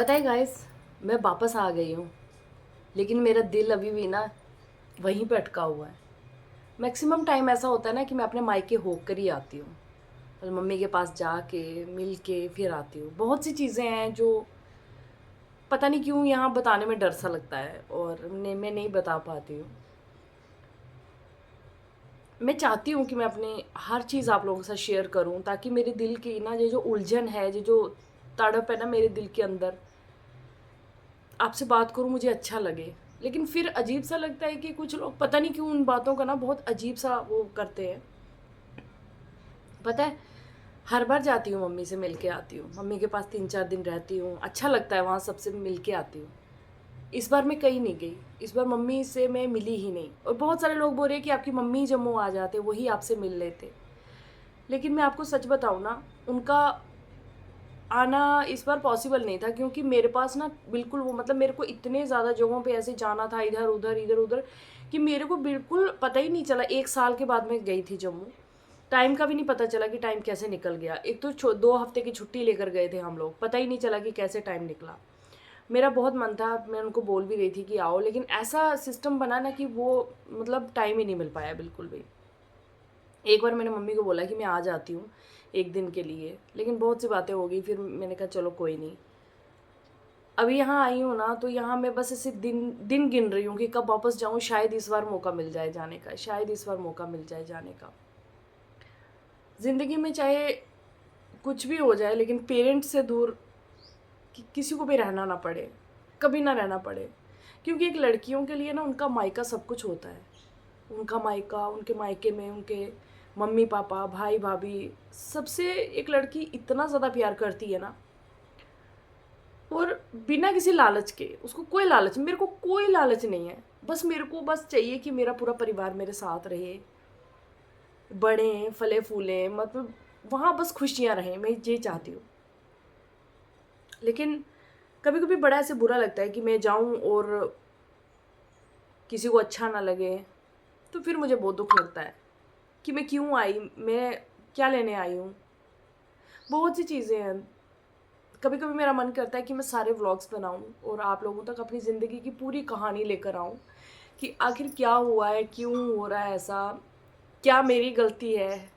पता है गाइस, मैं वापस आ गई हूँ। लेकिन मेरा दिल अभी भी ना वहीं पे अटका हुआ है। मैक्सिमम टाइम ऐसा होता है ना कि मैं अपने मायके होकर ही आती हूँ और मम्मी के पास जाके मिल के फिर आती हूँ। बहुत सी चीज़ें हैं जो पता नहीं क्यों यहाँ बताने में डर सा लगता है और मैं नहीं बता पाती हूँ। मैं चाहती हूँ कि मैं अपनी हर चीज़ आप लोगों के साथ शेयर करूँ, ताकि मेरे दिल की ना ये जो उलझन है, ये जो तड़प है ना मेरे दिल के अंदर, आपसे बात करूँ मुझे अच्छा लगे। लेकिन फिर अजीब सा लगता है कि कुछ लोग पता नहीं क्यों उन बातों का ना बहुत अजीब सा वो करते हैं। पता है, हर बार जाती हूँ मम्मी से मिल के आती हूँ, मम्मी के पास 3-4 दिन रहती हूँ, अच्छा लगता है वहाँ सबसे मिल के आती हूँ। इस बार मैं कहीं नहीं गई, इस बार मम्मी से मैं मिली ही नहीं। और बहुत सारे लोग बोल रहे हैं कि आपकी मम्मी जम्मू आ जाते, वही आपसे मिल लेते। लेकिन मैं आपको सच बताऊँ ना, उनका आना इस बार पॉसिबल नहीं था, क्योंकि मेरे पास ना बिल्कुल वो मतलब मेरे को इतने ज़्यादा जगहों पे ऐसे जाना था, इधर-उधर, कि मेरे को बिल्कुल पता ही नहीं चला। 1 साल के बाद मैं गई थी जम्मू। टाइम का भी नहीं पता चला कि टाइम कैसे निकल गया। एक तो 2 हफ्ते की छुट्टी लेकर गए थे हम लोग, पता ही नहीं चला कि कैसे टाइम निकला। मेरा बहुत मन था, मैं उनको बोल भी रही थी कि आओ, लेकिन ऐसा सिस्टम बना ना कि वो मतलब टाइम ही नहीं मिल पाया बिल्कुल भी। एक बार मैंने मम्मी को बोला कि मैं आ जाती हूँ 1 दिन के लिए, लेकिन बहुत सी बातें हो गई, फिर मैंने कहा चलो कोई नहीं। अभी यहाँ आई हूँ ना, तो यहाँ मैं बस ऐसे दिन दिन गिन रही हूँ कि कब वापस जाऊँ। शायद इस बार मौका मिल जाए जाने का, शायद इस बार मौका मिल जाए जाने का। ज़िंदगी में चाहे कुछ भी हो जाए, लेकिन पेरेंट्स से दूर किसी को भी रहना ना पड़े, कभी ना रहना पड़े। क्योंकि एक लड़कियों के लिए ना उनका मायका सब कुछ होता है। उनका मायका, उनके मायके में उनके मम्मी पापा, भाई भाभी, सबसे एक लड़की इतना ज़्यादा प्यार करती है ना। और बिना किसी लालच के, उसको कोई लालच, मेरे को कोई लालच नहीं है। बस मेरे को बस चाहिए कि मेरा पूरा परिवार मेरे साथ रहे, बढ़े फले फूले, मतलब वहाँ बस खुशियाँ रहें, मैं ये चाहती हूँ। लेकिन कभी कभी बड़ा ऐसे बुरा लगता है कि मैं जाऊँ और किसी को अच्छा ना लगे, तो फिर मुझे बहुत दुख लगता है कि मैं क्यों आई, मैं क्या लेने आई हूँ। बहुत सी चीज़ें हैं। कभी कभी मेरा मन करता है कि मैं सारे व्लॉग्स बनाऊं और आप लोगों तक अपनी ज़िंदगी की पूरी कहानी लेकर आऊं, कि आखिर क्या हुआ है, क्यों हो रहा है ऐसा, क्या मेरी गलती है।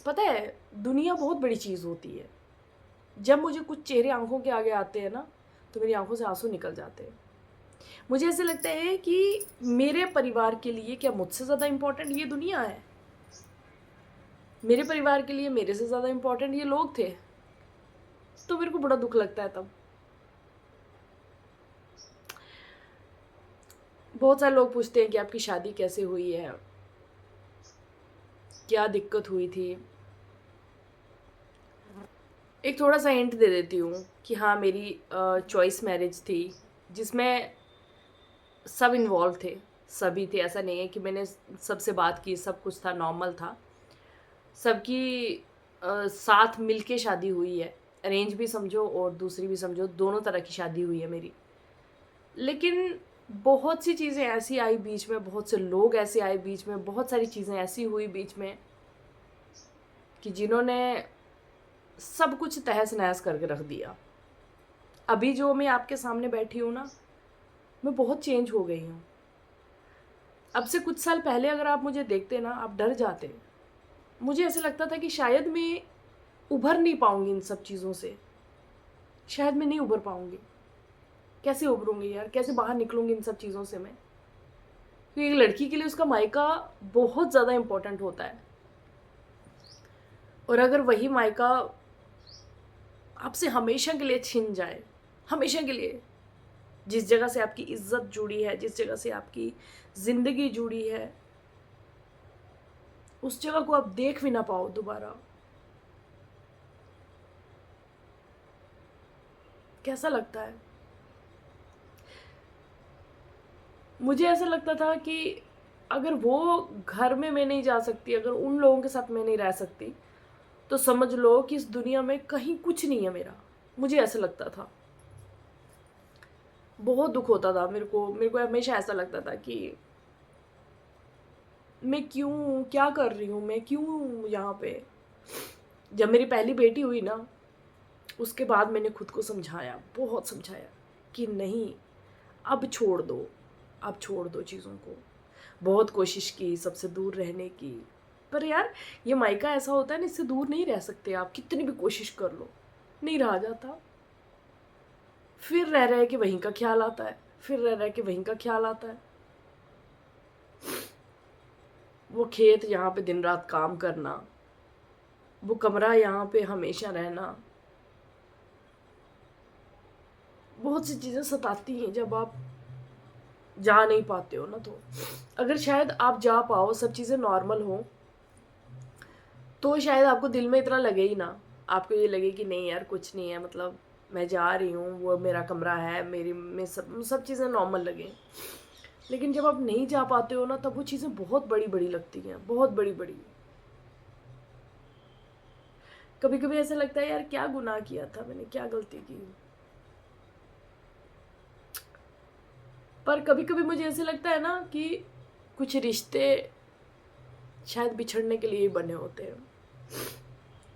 पता है, दुनिया बहुत बड़ी चीज़ होती है। जब मुझे कुछ चेहरे आंखों के आगे आते हैं ना, तो मेरी आंखों से आंसू निकल जाते हैं। मुझे ऐसे लगता है कि मेरे परिवार के लिए क्या मुझसे ज़्यादा इम्पोर्टेंट ये दुनिया है? मेरे परिवार के लिए मेरे से ज़्यादा इम्पोर्टेंट ये लोग थे? तो मेरे को बड़ा दुख लगता है तब। बहुत सारे लोग पूछते हैं कि आपकी शादी कैसे हुई है, क्या दिक्कत हुई थी। एक थोड़ा सा हिंट दे देती हूँ कि हाँ, मेरी चॉइस मैरिज थी, जिसमें सब इन्वॉल्व थे, सभी थे। ऐसा नहीं है कि मैंने सबसे बात की, सब कुछ था, नॉर्मल था। सबकी साथ मिलके शादी हुई है। अरेंज भी समझो और दूसरी भी समझो, दोनों तरह की शादी हुई है मेरी। लेकिन बहुत सी चीज़ें ऐसी आई बीच में, बहुत से लोग ऐसे आए बीच में, बहुत सारी चीज़ें ऐसी हुई बीच में कि जिन्होंने सब कुछ तहस नहस करके रख दिया। अभी जो मैं आपके सामने बैठी हूँ ना, मैं बहुत चेंज हो गई हूँ। अब से कुछ साल पहले अगर आप मुझे देखते ना, आप डर जाते। मुझे ऐसे लगता था कि शायद मैं उभर नहीं पाऊंगी इन सब चीज़ों से, शायद मैं नहीं उभर पाऊंगी। कैसे उभरूंगी यार, कैसे बाहर निकलूंगी इन सब चीज़ों से मैं? क्योंकि एक लड़की के लिए उसका मायका बहुत ज़्यादा इम्पोर्टेंट होता है। और अगर वही मायका आपसे हमेशा के लिए छिन जाए, हमेशा के लिए, जिस जगह से आपकी इज्जत जुड़ी है, जिस जगह से आपकी ज़िंदगी जुड़ी है, उस जगह को आप देख भी ना पाओ दोबारा, कैसा लगता है? मुझे ऐसा लगता था कि अगर वो घर में मैं नहीं जा सकती, अगर उन लोगों के साथ मैं नहीं रह सकती, तो समझ लो कि इस दुनिया में कहीं कुछ नहीं है मेरा। मुझे ऐसा लगता था। बहुत दुख होता था मेरे को हमेशा ऐसा लगता था कि मैं क्यों, क्या कर रही हूँ, मैं क्यों यहाँ पे। जब मेरी पहली बेटी हुई ना, उसके बाद मैंने खुद को समझाया, बहुत समझाया कि नहीं, अब छोड़ दो, अब छोड़ दो चीज़ों को। बहुत कोशिश की सबसे दूर रहने की, पर यार ये मायका ऐसा होता है ना, इससे दूर नहीं रह सकते आप, कितनी भी कोशिश कर लो, नहीं रहा जाता। फिर रह रहे कि वहीं का ख्याल आता है, फिर रह रहे कि वहीं का ख्याल आता है। वो खेत यहाँ पे दिन रात काम करना, वो कमरा यहाँ पे हमेशा रहना, बहुत सी चीज़ें सताती हैं जब आप जा नहीं पाते हो ना। तो अगर शायद आप जा पाओ, सब चीज़ें नॉर्मल हो, तो शायद आपको दिल में इतना लगे ही ना, आपको ये लगे कि नहीं यार कुछ नहीं है, मतलब मैं जा रही हूँ, वो मेरा कमरा है, मेरी में सब चीज़ें नॉर्मल लगे। लेकिन जब आप नहीं जा पाते हो ना, तब वो चीज़ें बहुत बड़ी बड़ी लगती हैं, बहुत बड़ी बड़ी। कभी कभी ऐसा लगता है यार क्या गुनाह किया था मैंने, क्या गलती की। पर कभी कभी मुझे ऐसे लगता है ना कि कुछ रिश्ते शायद बिछड़ने के लिए ही बने होते हैं।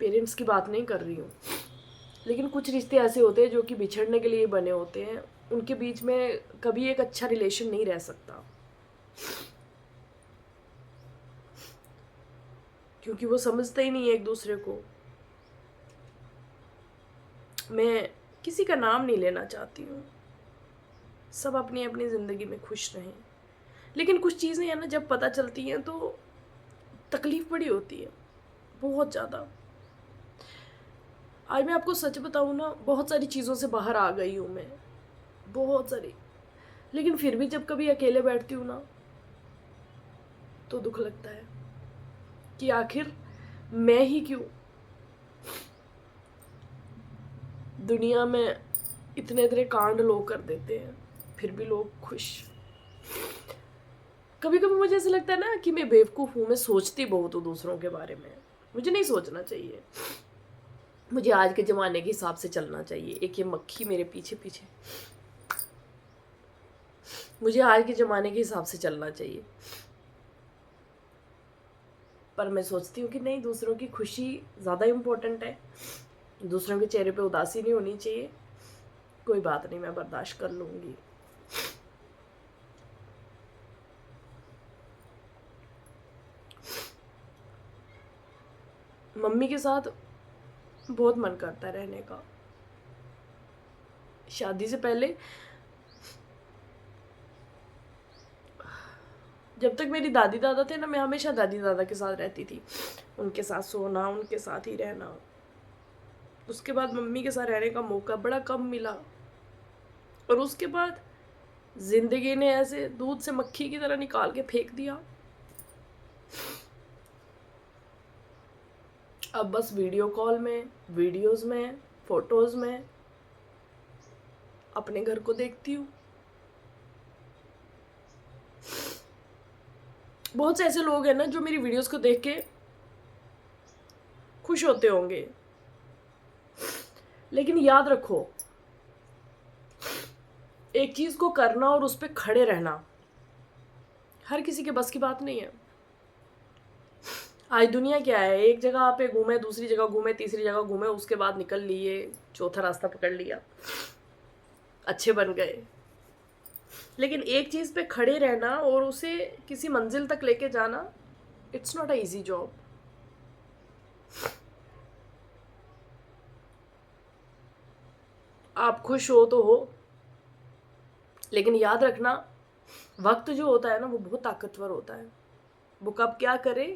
पेरेंट्स की बात नहीं कर रही हूँ, लेकिन कुछ रिश्ते ऐसे होते हैं जो कि बिछड़ने के लिए बने होते हैं। उनके बीच में कभी एक अच्छा रिलेशन नहीं रह सकता, क्योंकि वो समझते ही नहीं है एक दूसरे को। मैं किसी का नाम नहीं लेना चाहती हूँ, सब अपनी अपनी ज़िंदगी में खुश रहें। लेकिन कुछ चीज़ें हैं ना, जब पता चलती हैं तो तकलीफ़ बड़ी होती है, बहुत ज़्यादा। आज मैं आपको सच बताऊँ ना, बहुत सारी चीज़ों से बाहर आ गई हूँ मैं, बहुत सारी। लेकिन फिर भी जब कभी अकेले बैठती हूँ ना, तो दुख लगता है कि आखिर मैं ही क्यों दुनिया में इतने इतने कांड लोग कर देते हैं, फिर भी लोग खुश। कभी कभी मुझे ऐसा लगता है ना कि मैं बेवकूफ़ हूँ, मैं सोचती बहुत हूँ दूसरों के बारे में। मुझे नहीं सोचना चाहिए, मुझे आज के ज़माने के हिसाब से चलना चाहिए। एक ये मक्खी मेरे पीछे पीछे, मुझे आज के ज़माने के हिसाब से चलना चाहिए। पर मैं सोचती हूँ कि नहीं, दूसरों की खुशी ज़्यादा इम्पोर्टेंट है, दूसरों के चेहरे पे उदासी नहीं होनी चाहिए। कोई बात नहीं, मैं बर्दाश्त कर लूँगी। मम्मी के साथ बहुत मन करता है रहने का। शादी से पहले जब तक मेरी दादी दादा थे ना, मैं हमेशा दादी दादा के साथ रहती थी, उनके साथ सोना, उनके साथ ही रहना। उसके बाद मम्मी के साथ रहने का मौका बड़ा कम मिला, और उसके बाद जिंदगी ने ऐसे दूध से मक्खी की तरह निकाल के फेंक दिया। अब बस वीडियो कॉल में, वीडियोस में, फोटोज में अपने घर को देखती हूँ। बहुत से ऐसे लोग हैं ना जो मेरी वीडियोस को देख के खुश होते होंगे, लेकिन याद रखो, एक चीज को करना और उस पर खड़े रहना हर किसी के बस की बात नहीं है। आज दुनिया क्या है, एक जगह पे घूमे, दूसरी जगह घूमे, तीसरी जगह घूमे, उसके बाद निकल लिए, चौथा रास्ता पकड़ लिया, अच्छे बन गए। लेकिन एक चीज पे खड़े रहना और उसे किसी मंजिल तक लेके जाना, it's not a easy job. आप खुश हो तो हो, लेकिन याद रखना, वक्त जो होता है ना वो बहुत ताकतवर होता है। वो कब क्या करे